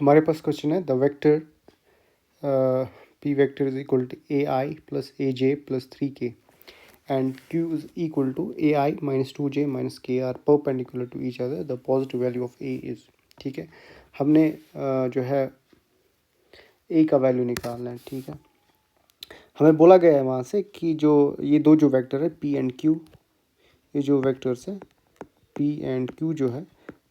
हमारे पास क्वेश्चन है the vector p vector is equal to ai plus aj plus 3k and q is equal to ai minus 2j minus k are perpendicular to each other. The positive value of a is. ठीक है, हमने जो है a का value निकालना है. ठीक है, हमें बोला गया है वहाँ से कि जो ये दो जो वेक्टर है p एंड q, ये जो वेक्टर्स है p एंड q जो है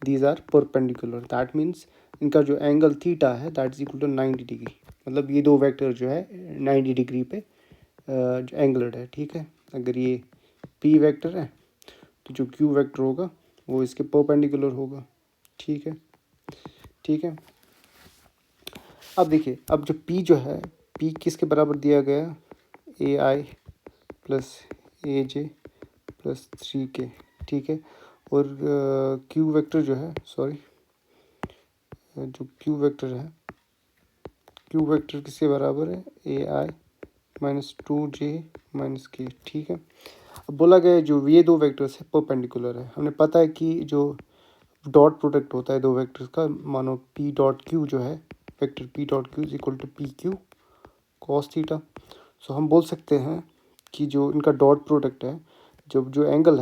these are perpendicular. That means इनका जो एंगल थीटा है that is equal to 90 degree. मतलब ये दो वेक्टर जो है 90 डिग्री पे जो एंगलड है. ठीक है, अगर ये p वेक्टर है तो जो q वेक्टर होगा वो इसके परपेंडिकुलर होगा. ठीक है, ठीक है. अब देखिए, अब जो p जो है p किसके बराबर दिया गया, ai plus aj plus 3k. ठीक है, और q वेक्टर जो है, सॉरी, जो q वेक्टर है, q वेक्टर किसके बराबर है, ai माइनस 2j माइनस के. ठीक है, अब बोला गया जो ये दो वेक्टर्स है परपेंडिकुलर है. हमें पता है कि जो डॉट प्रोडक्ट होता है दो वेक्टर्स का, मानो p डॉट q जो है, vector p dot q is equal to P Q cos theta. So हम बोल सकते हैं कि जो इनका डॉट प्रोडक्ट है, जो एंगल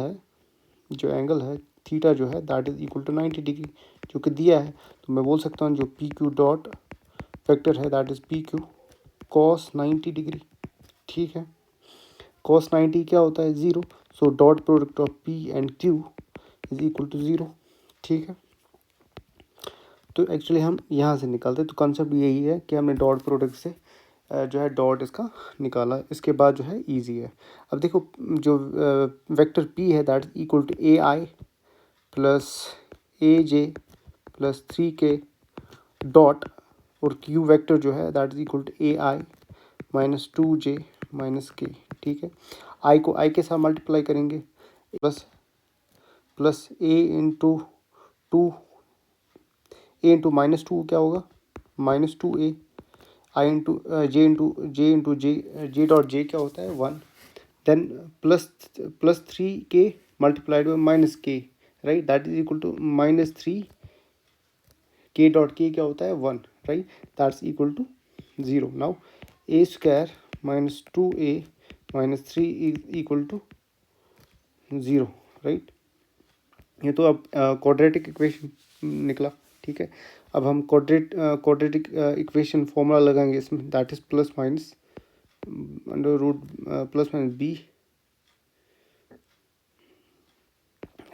है थीटा जो है that is equal to 90 degree जो कि दिया है. तो मैं बोल सकता हूँ जो पी क्यू डॉट वेक्टर है that is p Q cos 90 degree. ठीक है, कॉस 90 क्या होता है, 0. So dot product of p and q is equal to 0. ठीक है, तो एक्चुअली हम यहाँ से निकालते हैं. तो कॉन्सेप्ट यही है कि हमने डॉट प्रोडक्ट से जो है डॉट इसका निकाला, इसके बाद जो है इजी है. अब देखो, जो वेक्टर p है that is equal to a i plus a j plus 3k dot, और q वेक्टर जो है that is equal to a i minus 2j minus k. ठीक है, i को i के साथ मल्टीप्लाई करेंगे, plus a into two, a into minus 2 क्या होगा, minus 2a, I into J dot J क्या होता है 1, then plus 3k multiplied by minus K, right, that is equal to minus 3k dot k क्या होता है 1, right, that's equal to 0. Now a square minus 2a minus 3 is equal to 0, right. ये तो अब quadratic equation निकला. ठीक है, अब हम क्वाड्रेटिक इक्वेशन फॉर्मूला लगाएंगे इसमें, that is plus minus under root plus minus b,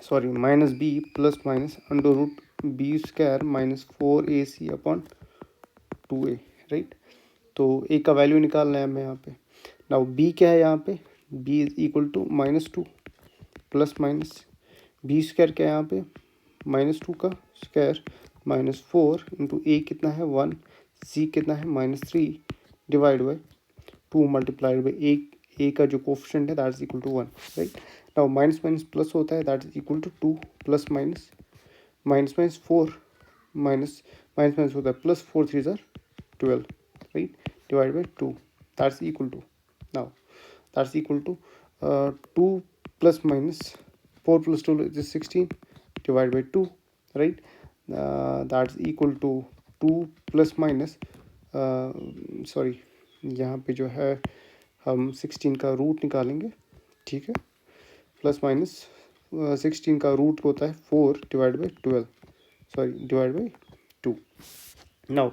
sorry minus b plus minus under root b square minus 4ac upon 2a, right. तो a का वैल्यू निकालना है हमें यहाँ पे. नाउ b क्या है यहाँ पे, b is equal to minus 2 plus minus b square क्या है यहाँ पे, माइनस 2 का स्क्वायर माइनस 4 इंटू ए कितना है 1, सी कितना है minus 3 divide by 2 multiplied by A का जो कोफिशिएंट है that is equal to 1, right. Now minus minus plus होता है that is equal to 2 plus minus minus minus 4 minus minus होता है प्लस 4 3 ज़ार 12, right, divide by 2 that's equal to, now that's equal to 2 plus minus 4 plus 2 is 16 divided by 2, right. That's equal to 2 plus minus sorry, यहाँ पे जो है हम 16 का root निकालेंगे. ठीक है, प्लस माइनस 16 का रूट होता है 4 divide by 12, sorry divide by 2. Now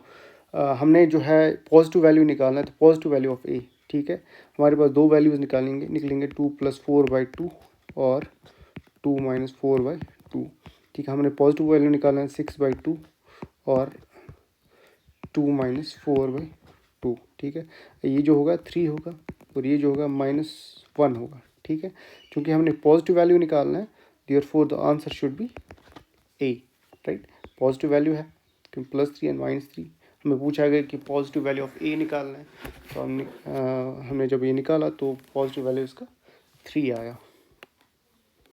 हमने जो है पॉजिटिव वैल्यू निकालना है, तो पॉजिटिव वैल्यू ऑफ ए. ठीक है, हमारे पास दो वैल्यूज निकलेंगे 2 प्लस 4 बाई 2 और 2 माइनस 4 बाई 2. ठीक है, हमने पॉजिटिव वैल्यू निकालना है 6 बाई 2 और 2 माइनस 4 बाई 2. ठीक है, ये जो होगा 3 होगा और ये जो होगा -1 होगा. ठीक है, क्योंकि हमने पॉजिटिव वैल्यू निकालना है, therefore the answer should be A, right. Positive value है क्योंकि +3 एंड -3. हमें पूछा गया कि पॉजिटिव वैल्यू ऑफ ए निकालना है, तो हमने जब ये निकाला तो पॉजिटिव वैल्यू इसका 3 आया.